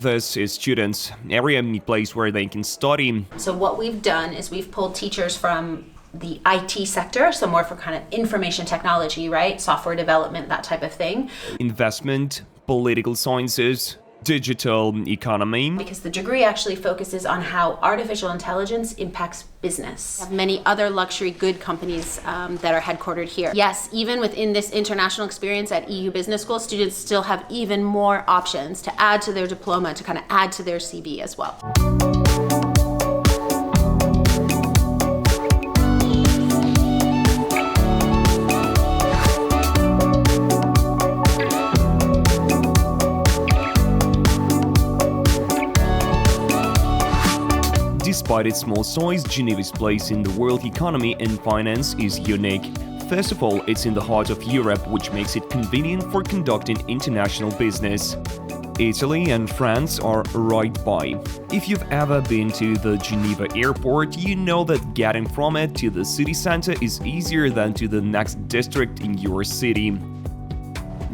This is students' area, a place where they can study. So what we've done is we've pulled teachers from the IT sector, so more for kind of information technology, right? Software development, that type of thing. Investment, political sciences, digital economy. Because the degree actually focuses on how artificial intelligence impacts business. We have many other luxury good companies that are headquartered here. Yes, even within this international experience at EU Business School, students still have even more options to add to their diploma, to kind of add to their CV as well. Despite its small size, Geneva's place in the world economy and finance is unique. First of all, it's in the heart of Europe, which makes it convenient for conducting international business. Italy and France are right by. If you've ever been to the Geneva airport, you know that getting from it to the city center is easier than to the next district in your city.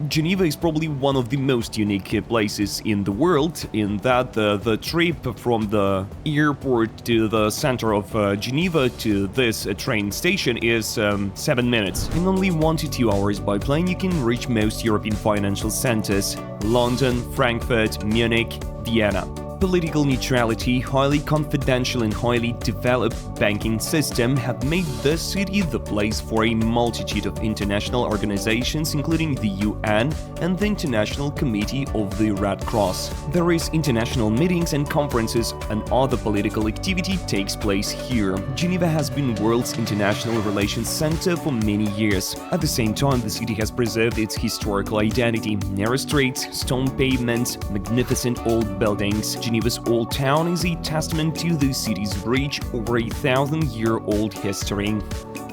Geneva is probably one of the most unique places in the world, in that the trip from the airport to the center of Geneva to this train station is 7 minutes. In only 1 to 2 hours by plane you can reach most European financial centers: London, Frankfurt, Munich, Vienna. Political neutrality, highly confidential and highly developed banking system have made this city the place for a multitude of international organizations, including the UN and the International Committee of the Red Cross. There is international meetings and conferences, and other political activity takes place here. Geneva has been world's international relations center for many years. At the same time, the city has preserved its historical identity: narrow streets, stone pavements, magnificent old buildings. Geneva's Old Town is a testament to the city's rich, over 1,000-year-old history.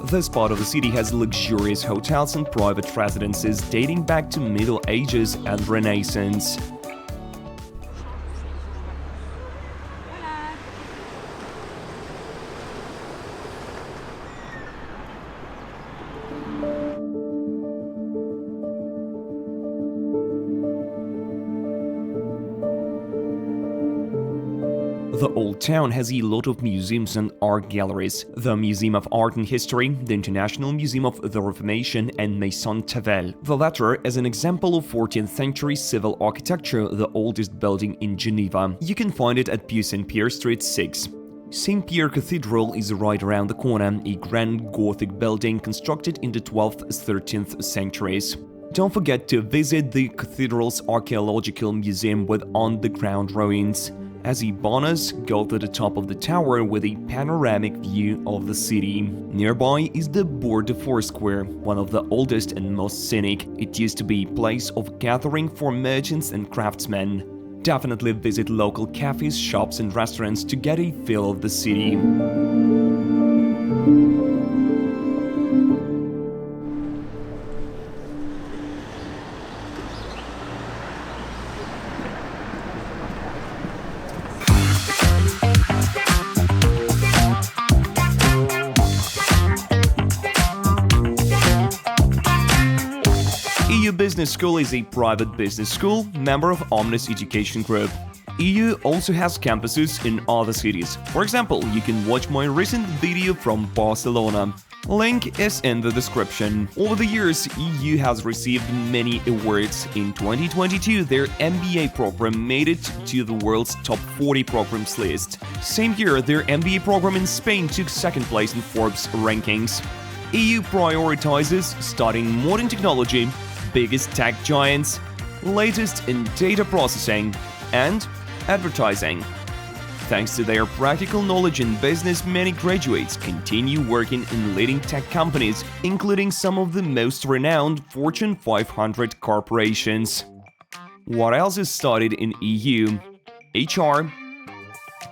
This part of the city has luxurious hotels and private residences dating back to Middle Ages and Renaissance. The Old Town has a lot of museums and art galleries: the Museum of Art and History, the International Museum of the Reformation, and Maison Tavel. The latter is an example of 14th century civil architecture, the oldest building in Geneva. You can find it at Pieux Saint-Pierre Street 6. St. Pierre Cathedral is right around the corner, a grand Gothic building constructed in the 12th and 13th centuries. Don't forget to visit the cathedral's archaeological museum with on-the-ground ruins. As a bonus, go to the top of the tower with a panoramic view of the city. Nearby is the Bourg de Foursquare, one of the oldest and most scenic. It used to be a place of gathering for merchants and craftsmen. Definitely visit local cafes, shops and restaurants to get a feel of the city. EU Business School is a private business school, member of Omnis Education Group. EU also has campuses in other cities. For example, you can watch my recent video from Barcelona. Link is in the description. Over the years, EU has received many awards. In 2022, their MBA program made it to the world's top 40 programs list. Same year, their MBA program in Spain took second place in Forbes rankings. EU prioritizes studying modern technology, biggest tech giants, latest in data processing, and advertising. Thanks to their practical knowledge in business, many graduates continue working in leading tech companies, including some of the most renowned Fortune 500 corporations. What else is studied in EU? HR,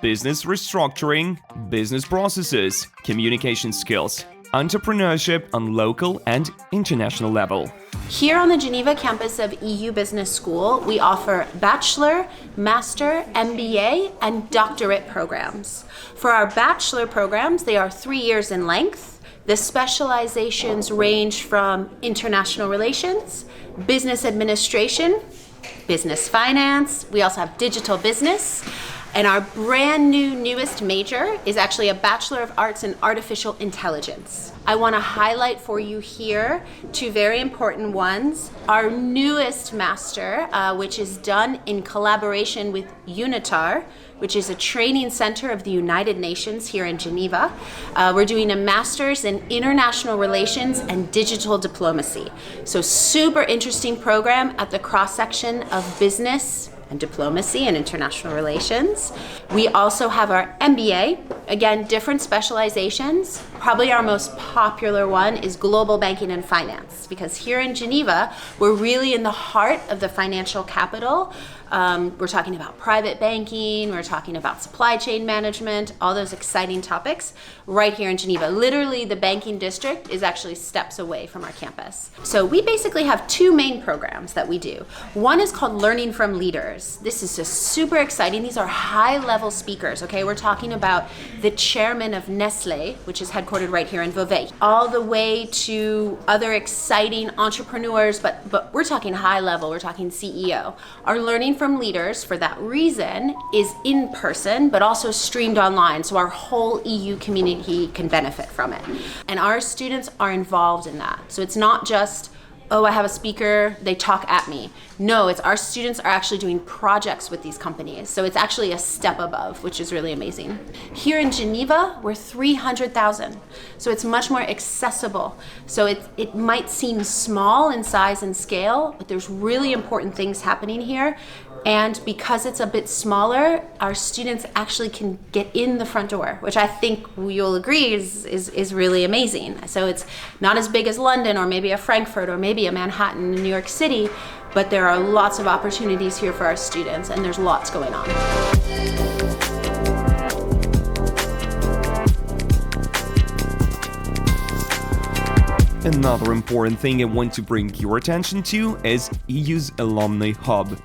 business restructuring, business processes, communication skills, entrepreneurship on local and international level. Here on the Geneva campus of EU Business School, we offer bachelor, master, MBA, and doctorate programs. For our bachelor programs, they are 3 years in length. The specializations range from international relations, business administration, business finance. We also have digital business. And our brand newest major is actually a Bachelor of Arts in Artificial Intelligence. I want to highlight for you here two very important ones. Our newest master, which is done in collaboration with UNITAR, which is a training center of the United Nations here in Geneva. We're doing a master's in international relations and digital diplomacy. So super interesting program at the cross-section of business and diplomacy and international relations. We also have our MBA, again, different specializations. Probably our most popular one is global banking and finance, because here in Geneva, we're really in the heart of the financial capital. We're talking about private banking, we're talking about supply chain management, all those exciting topics right here in Geneva. Literally, the banking district is actually steps away from our campus. So we basically have two main programs that we do. One is called Learning from Leaders. This is just super exciting. These are high-level speakers, okay? We're talking about the chairman of Nestlé, which is headquartered right here in Vevey, all the way to other exciting entrepreneurs, but we're talking high level, we're talking CEO. Our Learning from Leaders, for that reason, is in person, but also streamed online, so our whole EU community can benefit from it. And our students are involved in that. So it's not just, oh, I have a speaker, they talk at me. No, it's our students are actually doing projects with these companies. So it's actually a step above, which is really amazing. Here in Geneva, we're 300,000. So it's much more accessible. So it might seem small in size and scale, but there's really important things happening here. And because it's a bit smaller, our students actually can get in the front door, which I think you'll agree is really amazing. So it's not as big as London or maybe a Frankfurt or maybe a Manhattan in New York City, but there are lots of opportunities here for our students, and there's lots going on. Another important thing I want to bring your attention to is EU's Alumni Hub.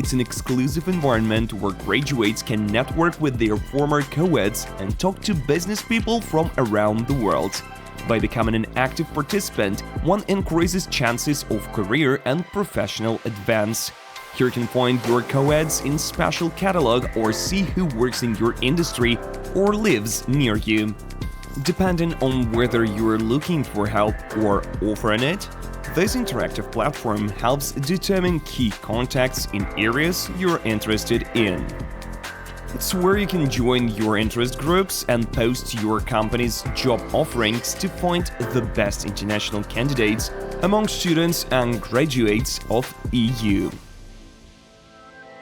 It's an exclusive environment where graduates can network with their former co-eds and talk to business people from around the world. By becoming an active participant, one increases chances of career and professional advance. Here you can find your co-eds in special catalog or see who works in your industry or lives near you. Depending on whether you're looking for help or offering it, this interactive platform helps determine key contacts in areas you're interested in. It's where you can join your interest groups and post your company's job offerings to find the best international candidates among students and graduates of EU.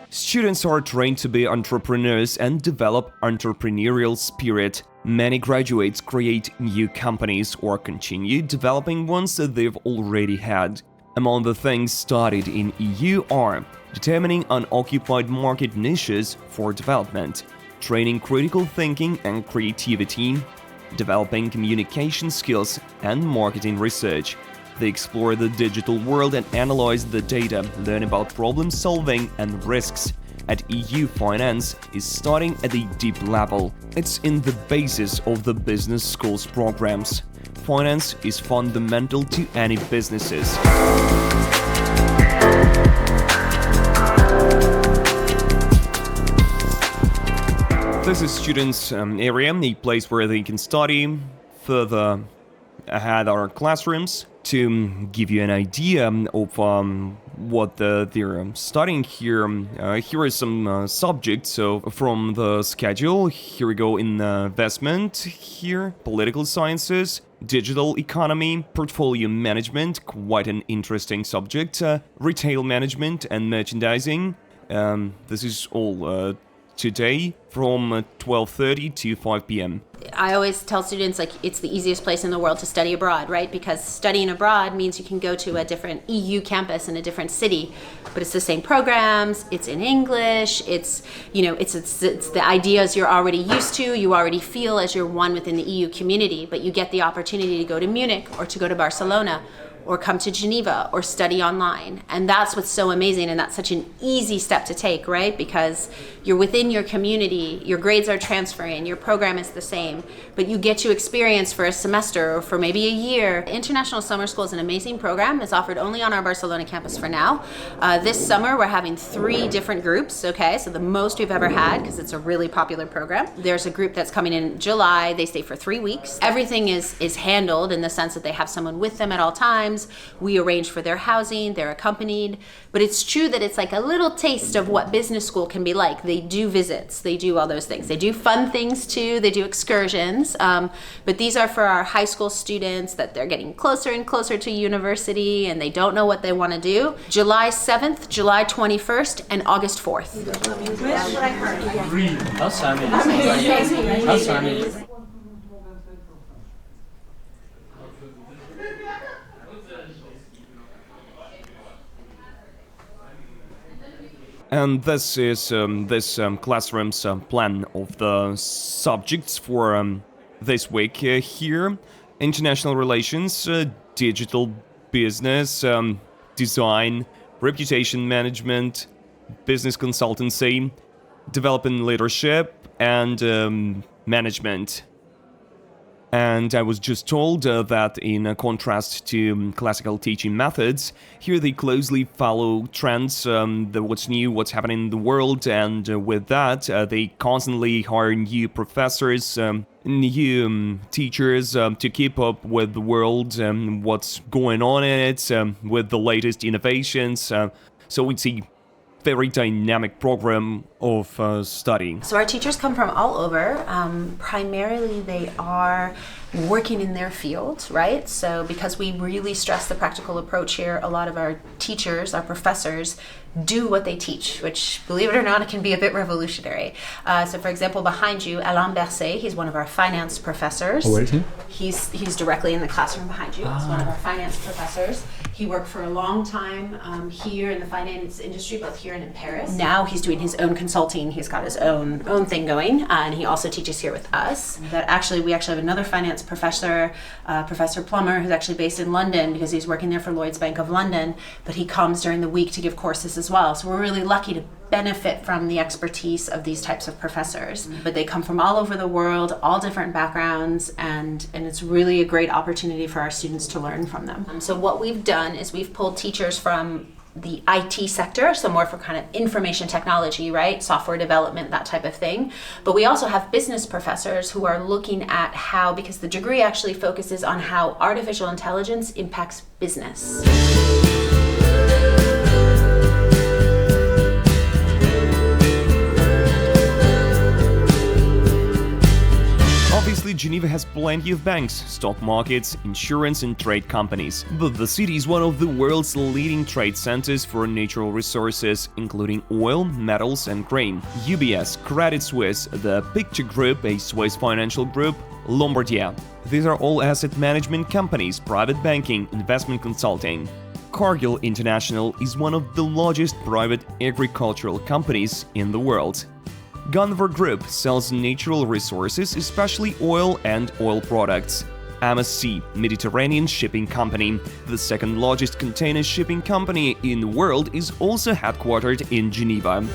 Students are trained to be entrepreneurs and develop entrepreneurial spirit. Many graduates create new companies or continue developing ones that they've already had. Among the things studied in EU are determining unoccupied market niches for development, training critical thinking and creativity, developing communication skills, and marketing research. They explore the digital world and analyze the data, learn about problem solving and risks. At EU, finance is starting at a deep level. It's in the basis of the business schools programs. Finance is fundamental to any businesses. This is students' area, a place where they can study. Further ahead are classrooms. To give you an idea of what they're studying here, here are some subjects. So from the schedule, here we go: investment, here political sciences, digital economy, portfolio management, quite an interesting subject, retail management and merchandising. This is all today from 12:30 to 5 p.m. I always tell students, like, it's the easiest place in the world to study abroad, right? Because studying abroad means you can go to a different EU campus in a different city, but it's the same programs, it's in English, it's, you know, it's the ideas you're already used to, you already feel as you're one within the EU community, but you get the opportunity to go to Munich or to go to Barcelona or come to Geneva or study online. And that's what's so amazing, and that's such an easy step to take, right? Because you're within your community, your grades are transferring, your program is the same, but you get to experience for a semester or for maybe a year. International Summer School is an amazing program. It's offered only on our Barcelona campus for now. This summer we're having 3 different groups, okay? So the most we've ever had, because it's a really popular program. There's a group that's coming in July. They stay for 3 weeks. Everything is handled in the sense that they have someone with them at all times. We arrange for their housing, they're accompanied. But it's true that it's like a little taste of what business school can be like. They do visits, they do all those things. They do fun things too, they do excursions. But these are for our high school students that they're getting closer and closer to university and they don't know what they want to do. July 7th, July 21st, and August 4th. And this is this classroom's plan of the subjects for this week here. International relations, digital business, design, reputation management, business consultancy, development leadership, and management. And I was just told that in contrast to classical teaching methods, here they closely follow trends, what's new, what's happening in the world, and with that, they constantly hire new professors, new teachers to keep up with the world, what's going on in it, with the latest innovations. So it's a very dynamic program of studying. So our teachers come from all over. Primarily they are working in their field, right? So because we really stress the practical approach here, a lot of our teachers, our professors, do what they teach, which, believe it or not, it can be a bit revolutionary. So for example, behind you, Alain Berset, he's one of our finance professors. Oh, where is he? He's directly in the classroom behind you. He's one of our finance professors. He worked for a long time here in the finance industry, both here and in Paris. Now he's doing his own consulting. He's got his own thing going, and he also teaches here with us. We actually have another finance professor, Professor Plummer, who's actually based in London because he's working there for Lloyd's Bank of London, but he comes during the week to give courses as well. So we're really lucky to benefit from the expertise of these types of professors. But they come from all over the world, all different backgrounds, and it's really a great opportunity for our students to learn from them. So what we've done is we've pulled teachers from the IT sector, so more for kind of information technology, right? Software development, that type of thing. But we also have business professors who are looking at how, because the degree actually focuses on how artificial intelligence impacts business. Obviously, Geneva has plenty of banks, stock markets, insurance and trade companies. But the city is one of the world's leading trade centers for natural resources, including oil, metals and grain. UBS, Credit Suisse, the Picture Group, a Swiss financial group, Lombardia. These are all asset management companies, private banking, investment consulting. Cargill International is one of the largest private agricultural companies in the world. Geneva Group sells natural resources, especially oil and oil products. MSC, Mediterranean Shipping Company, the second largest container shipping company in the world, is also headquartered in Geneva.